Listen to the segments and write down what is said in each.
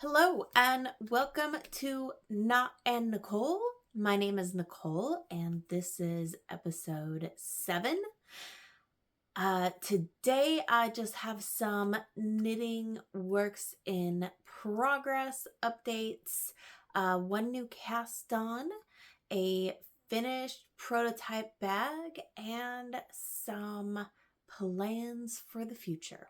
Hello and welcome to Not and Nicole. My name is Nicole and this is episode 7. Today I just have some knitting works in progress updates, one new cast on, a finished prototype bag, and some plans for the future.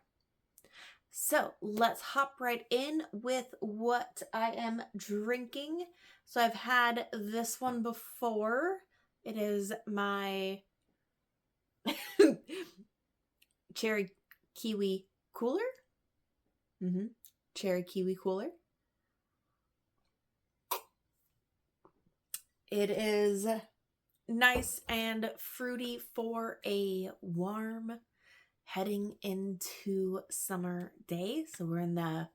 So let's hop right in with what I am drinking. So I've had this one before. It is my cherry kiwi cooler. Cherry kiwi cooler. It is nice and fruity for a warm heading into summer day. So we're in I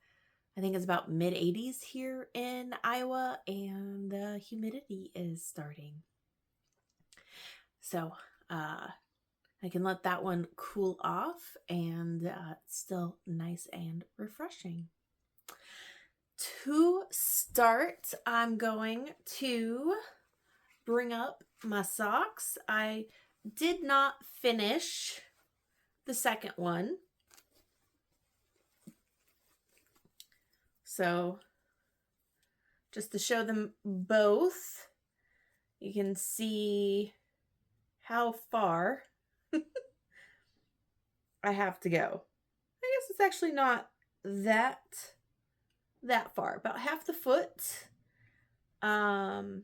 think it's about mid 80s here in Iowa, and the humidity is starting. So I can let that one cool off, and it's still nice and refreshing. To start, I'm going to bring up my socks. I did not finish the second one. So just to show them both, you can see how far I have to go. I guess it's actually not that far, about half the foot to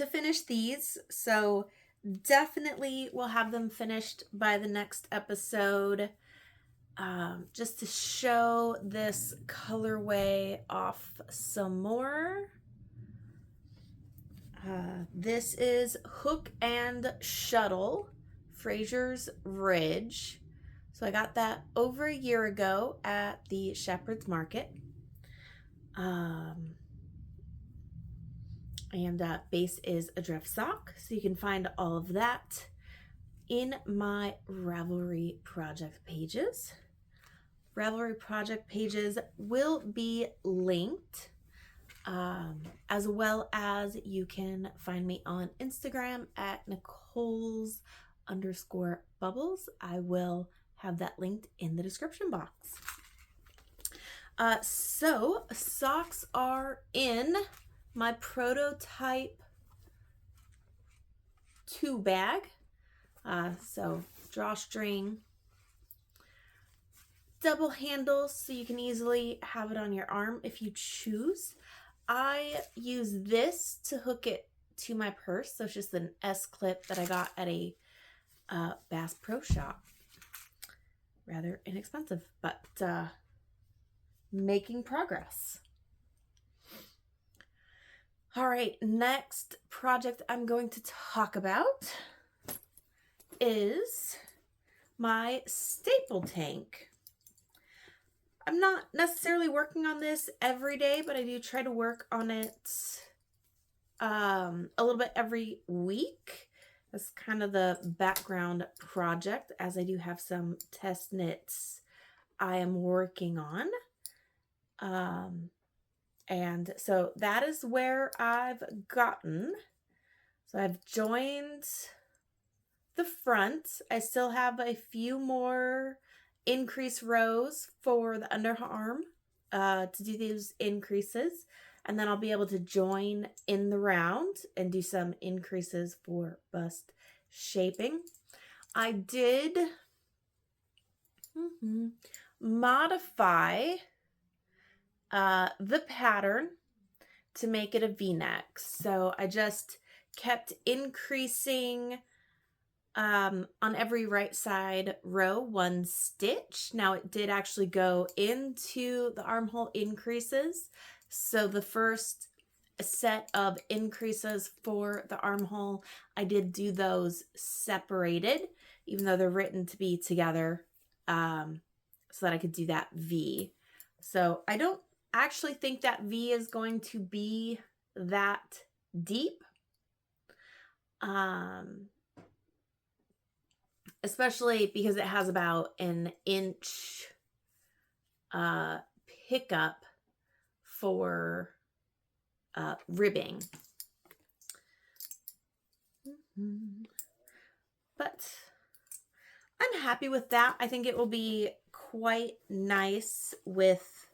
finish these. So definitely we'll have them finished by the next episode. Just to show this colorway off some more. This is Hook and Shuttle, Fraser's Ridge. So I got that over a year ago at the Shepherd's Market. And base is a drift sock. So you can find all of that in my Ravelry project pages. Ravelry project pages will be linked, as well as you can find me on Instagram at Nicole's_bubbles. I will have that linked in the description box. So socks are in my prototype 2 bag. So drawstring, double handles, so you can easily have it on your arm if you choose. I use this to hook it to my purse, so it's just an S-clip that I got at a Bass Pro Shop. Rather inexpensive, but making progress. All right, next project I'm going to talk about is my staple tank. I'm not necessarily working on this every day, but I do try to work on it a little bit every week. That's kind of the background project, as I do have some test knits I am working on. And so that is where I've gotten. So I've joined the front. I still have a few more increase rows for the underarm to do these increases, and then I'll be able to join in the round and do some increases for bust shaping. I did modify the pattern to make it a V-neck, so I just kept increasing on every right side row 1 stitch. Now it did actually go into the armhole increases, so the first set of increases for the armhole, I did do those separated, even though they're written to be together, so that I could do that V. So I don't actually think that V is going to be that deep. Especially because it has about an inch pickup for ribbing. But I'm happy with that. I think it will be quite nice with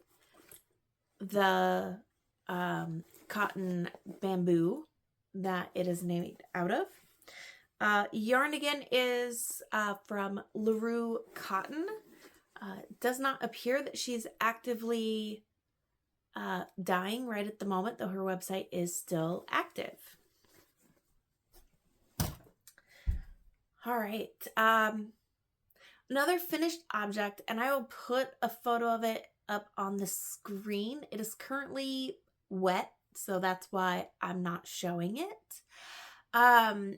the cotton bamboo that it is made out of. Yarn again is from LaRue Cotton. Does not appear that she's actively dyeing right at the moment, though her website is still active. All right. Another finished object, and I will put a photo of it up on the screen. It is currently wet, so that's why I'm not showing it.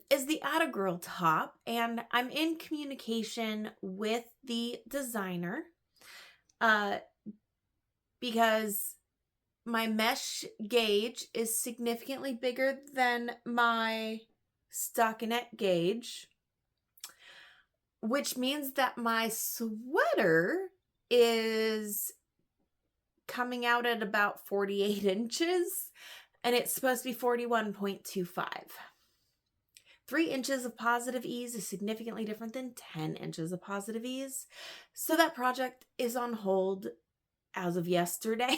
Is the Attagirl top, and I'm in communication with the designer because my mesh gauge is significantly bigger than my stockinette gauge, which means that my sweater is coming out at about 48 inches, and it's supposed to be 41.25. 3 inches of positive ease is significantly different than 10 inches of positive ease. So that project is on hold as of yesterday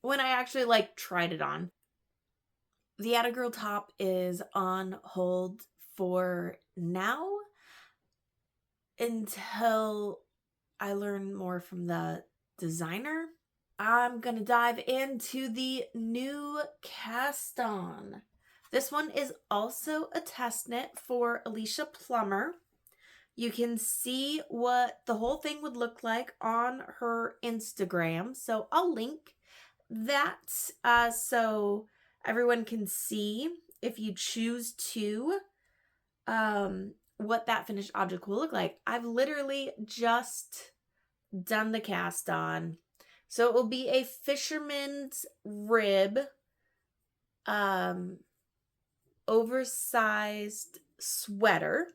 when I actually tried it on. The Attagirl top is on hold for now until I learn more from the designer. I'm going to dive into the new cast on. This one is also a test knit for Alicia Plummer. You can see what the whole thing would look like on her Instagram. So I'll link that so everyone can see, if you choose to, what that finished object will look like. I've literally just done the cast on. So it will be a fisherman's rib, oversized sweater.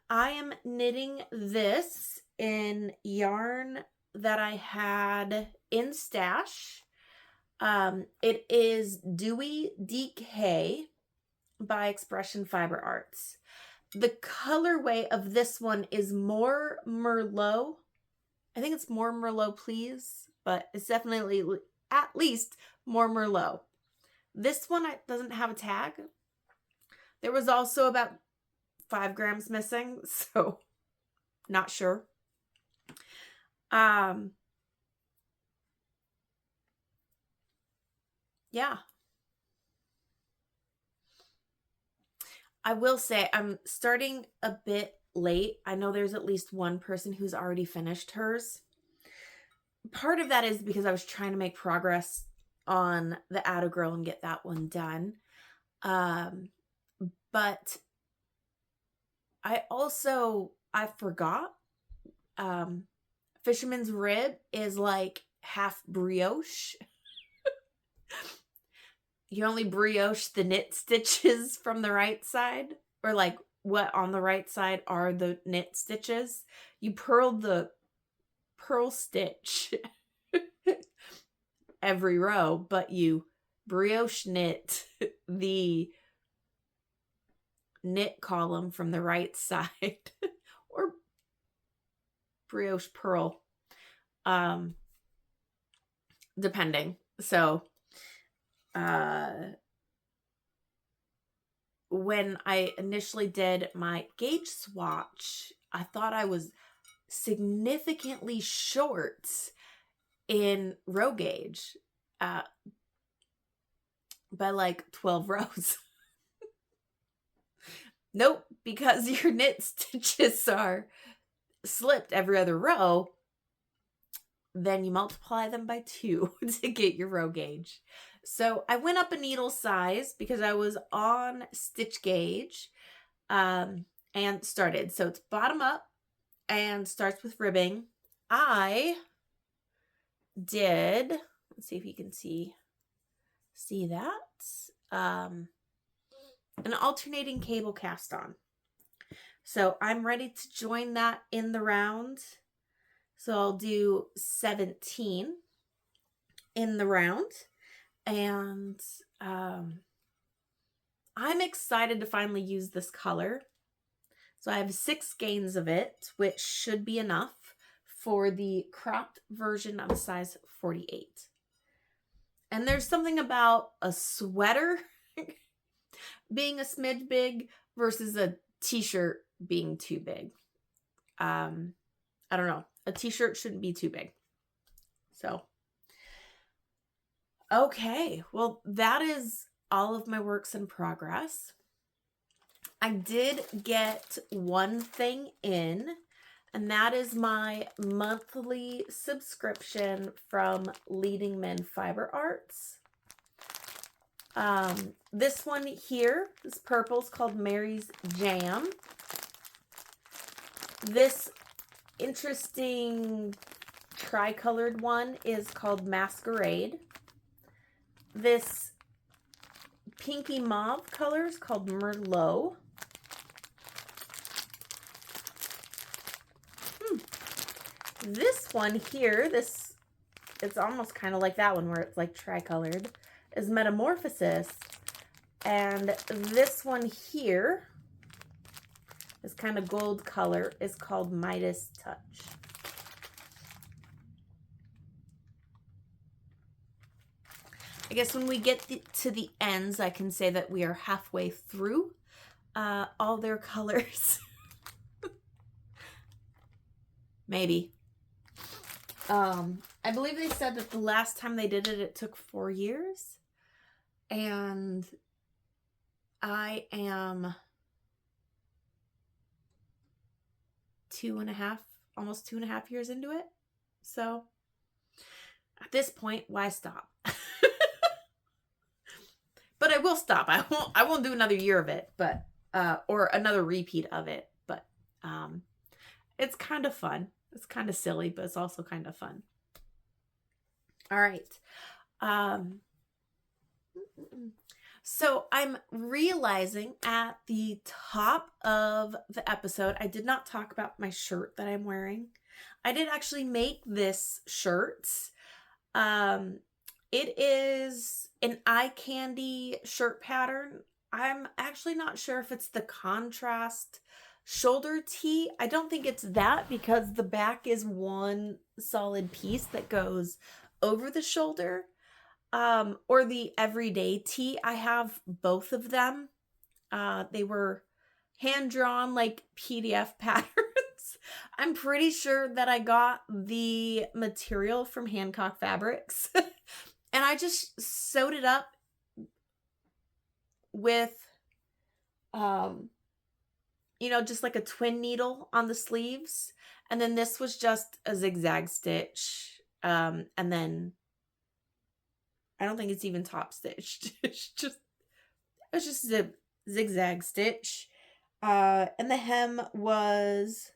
I am knitting this in yarn that I had in stash. It is Dewy DK by Expression Fiber Arts. The colorway of this one is more Merlot. I think it's more Merlot, please, but it's definitely at least more Merlot. This one doesn't have a tag. There was also about 5 grams missing, so not sure. Yeah. I will say I'm starting a bit late. I know there's at least one person who's already finished hers. Part of that is because I was trying to make progress on the Attagirl and get that one done. But I forgot. Fisherman's rib is like half brioche. You only brioche the knit stitches from the right side, or what on the right side are the knit stitches. You purl the purl stitch every row, but you brioche knit the knit column from the right side or brioche purl, depending. So when I initially did my gauge swatch, I thought I was significantly short in row gauge by 12 rows. Nope, because your knit stitches are slipped every other row, then you multiply them by 2 to get your row gauge. So I went up a needle size because I was on stitch gauge and started. So it's bottom up and starts with ribbing. I did, let's see if you can see that, an alternating cable cast on. So I'm ready to join that in the round. So I'll do 17. in the round. And I'm excited to finally use this color. So I have 6 skeins of it, which should be enough for the cropped version of a size 48. And there's something about a sweater being a smidge big versus a t-shirt being too big. I don't know. A t-shirt shouldn't be too big. So, okay. Well, that is all of my works in progress. I did get one thing in, and that is my monthly subscription from Leading Men Fiber Arts. This one here, this purple, is called Mary's Jam. This interesting tricolored one is called Masquerade. This pinky mauve color is called Merlot. This one here, it's almost kind of like that one where it's like tricolored, is Metamorphosis. And this one here is kind of gold color, is called Midas Touch. I guess when we get to the ends, I can say that we are halfway through all their colors. Maybe. I believe they said that the last time they did it, it took 4 years. And I am 2.5, almost 2.5 years into it. So at this point, why stop? But I will stop. I won't do another year of it, but or another repeat of it. But it's kind of fun. It's kind of silly, but it's also kind of fun. All right. So I'm realizing at the top of the episode, I did not talk about my shirt that I'm wearing. I did actually make this shirt. It is an eye candy shirt pattern. I'm actually not sure if it's the contrast shoulder tee. I don't think it's that because the back is one solid piece that goes over the shoulder. Or the everyday tee. I have both of them. They were hand-drawn like PDF patterns. I'm pretty sure that I got the material from Hancock Fabrics. And I just sewed it up with, just like a twin needle on the sleeves. And then this was just a zigzag stitch. And then I don't think it's even top stitched. It's just a zigzag stitch. And the hem was,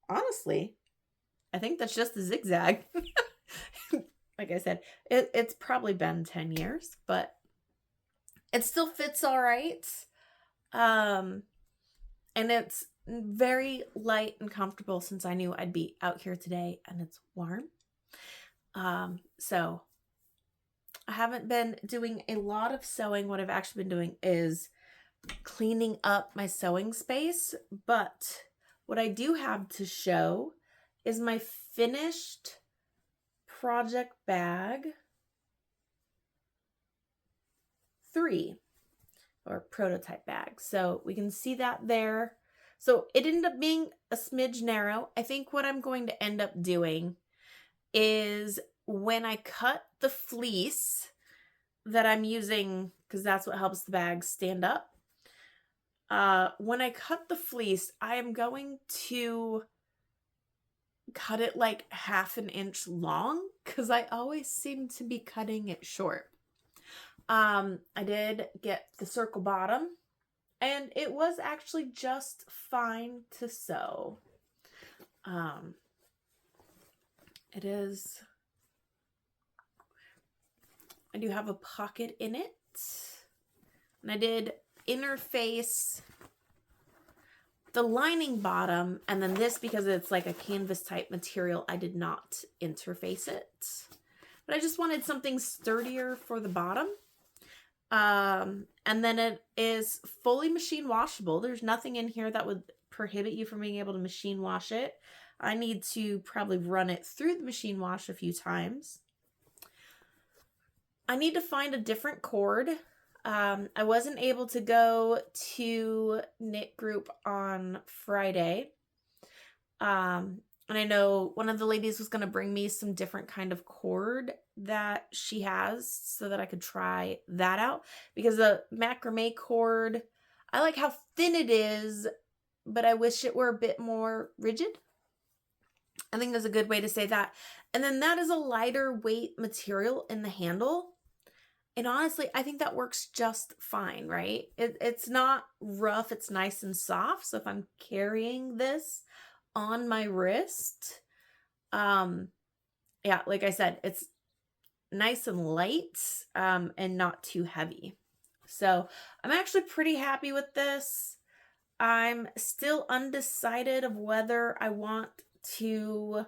honestly, I think that's just the zigzag. Like I said, it's probably been 10 years, but it still fits all right. And it's very light and comfortable since I knew I'd be out here today and it's warm. So I haven't been doing a lot of sewing. What I've actually been doing is cleaning up my sewing space. But what I do have to show is my finished project bag 3 or prototype bag. So we can see that there. So it ended up being a smidge narrow. I think what I'm going to end up doing is when I cut the fleece that I'm using, because that's what helps the bag stand up. When I cut the fleece, I am going to cut it like 1/2 inch long because I always seem to be cutting it short. I did get the circle bottom and it was actually just fine to sew. It is, I do have a pocket in it, and I did interface the lining bottom, and then this, because it's like a canvas type material, I did not interface it. But I just wanted something sturdier for the bottom. And then it is fully machine washable. There's nothing in here that would prohibit you from being able to machine wash it. I need to probably run it through the machine wash a few times. I need to find a different cord. I wasn't able to go to knit group on Friday. And I know one of the ladies was going to bring me some different kind of cord that she has so that I could try that out, because the macrame cord, I like how thin it is, but I wish it were a bit more rigid. I think that's a good way to say that. And then that is a lighter weight material in the handle. And honestly, I think that works just fine, right? It's not rough. It's nice and soft. So if I'm carrying this on my wrist, yeah, like I said, it's nice and light, and not too heavy. So I'm actually pretty happy with this. I'm still undecided of whether I want to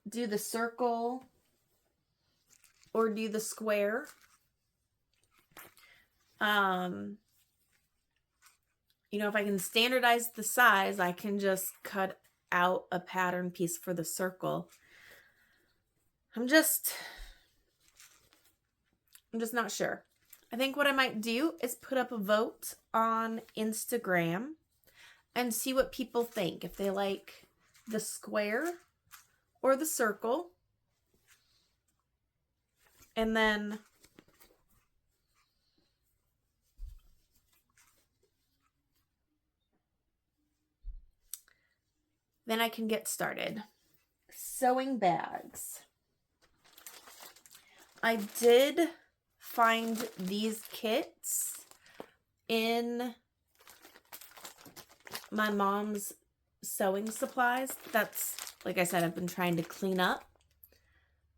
do the circle or do the square. You know, if I can standardize the size, I can just cut out a pattern piece for the circle. I'm just not sure. I think what I might do is put up a vote on Instagram and see what people think. If they like the square or the circle. And then I can get started. Sewing bags. I did find these kits in my mom's sewing supplies. That's, like I said, I've been trying to clean up.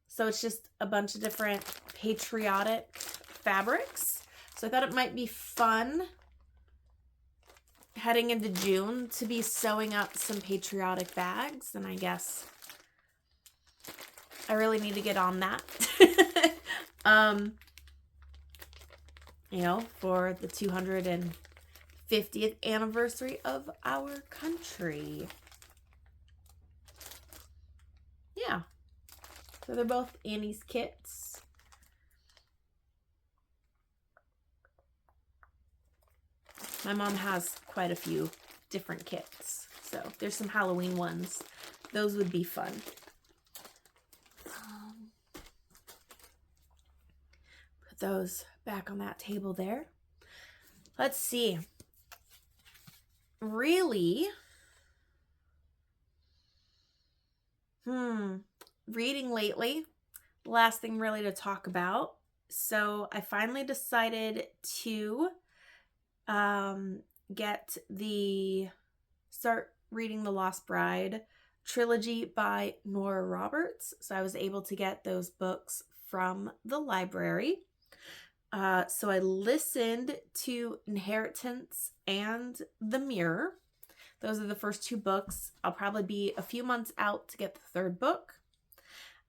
So it's just a bunch of different patriotic fabrics. So I thought it might be fun heading into June to be sewing up some patriotic bags. And I guess I really need to get on that. You know, for the 250th anniversary of our country. Yeah. So they're both Annie's kits. My mom has quite a few different kits. So there's some Halloween ones. Those would be fun. Put those back on that table there. Let's see. Really? Reading lately. Last thing really to talk about. So I finally decided to start reading the Lost Bride trilogy by Nora Roberts. So I was able to get those books from the library. So I listened to Inheritance and The Mirror. Those are the first two books. I'll probably be a few months out to get the third book.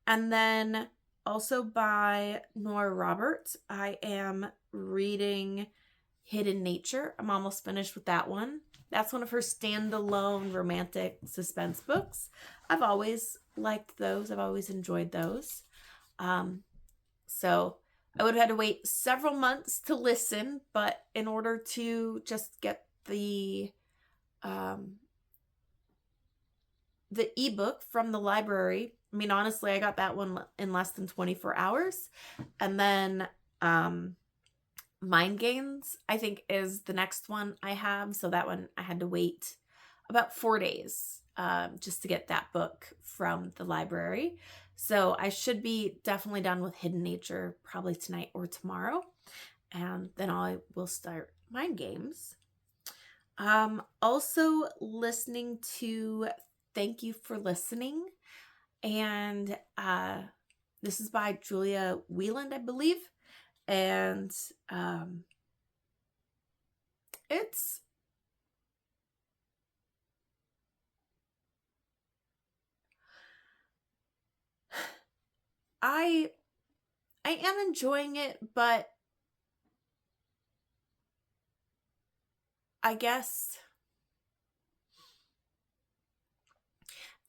And then also by Nora Roberts, I am reading Hidden Nature. I'm almost finished with that one. That's one of her standalone romantic suspense books. I've always liked those. I've always enjoyed those. So I would have had to wait several months to listen, but in order to just get the ebook from the library, I mean, honestly, I got that one in less than 24 hours. And then Mind Games, I think, is the next one I have. So that one I had to wait about 4 days just to get that book from the library. So I should be definitely done with Hidden Nature probably tonight or tomorrow. And then I will start Mind Games. Also listening to Thank You for Listening. And this is by Julia Wieland, I believe. And it's I am enjoying it, but I guess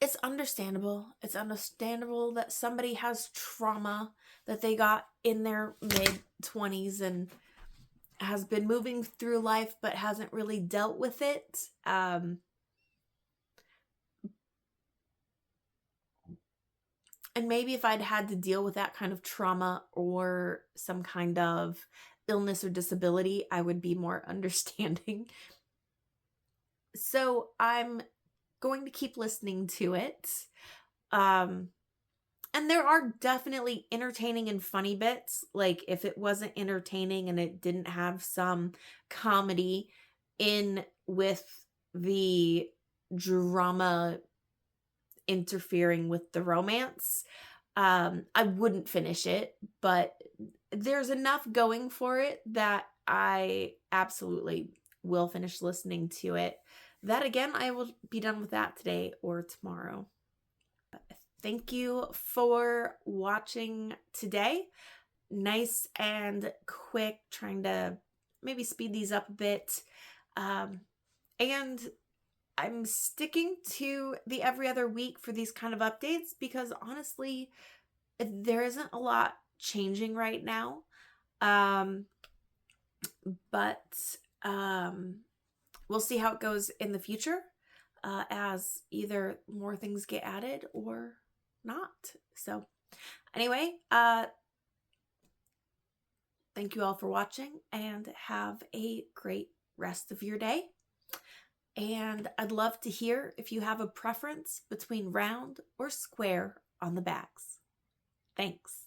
it's understandable. It's understandable that somebody has trauma that they got in their mid-20s and has been moving through life but hasn't really dealt with it. And maybe if I'd had to deal with that kind of trauma or some kind of illness or disability, I would be more understanding. So I'm going to keep listening to it. And there are definitely entertaining and funny bits. Like if it wasn't entertaining and it didn't have some comedy in with the drama interfering with the romance, I wouldn't finish it, but there's enough going for it that I absolutely will finish listening to it. That again, I will be done with that today or tomorrow. Thank you for watching today. Nice and quick, trying to maybe speed these up a bit. And I'm sticking to the every other week for these kind of updates because honestly, there isn't a lot changing right now. But we'll see how it goes in the future as either more things get added or not. So anyway, thank you all for watching and have a great rest of your day. And I'd love to hear if you have a preference between round or square on the bags. Thanks.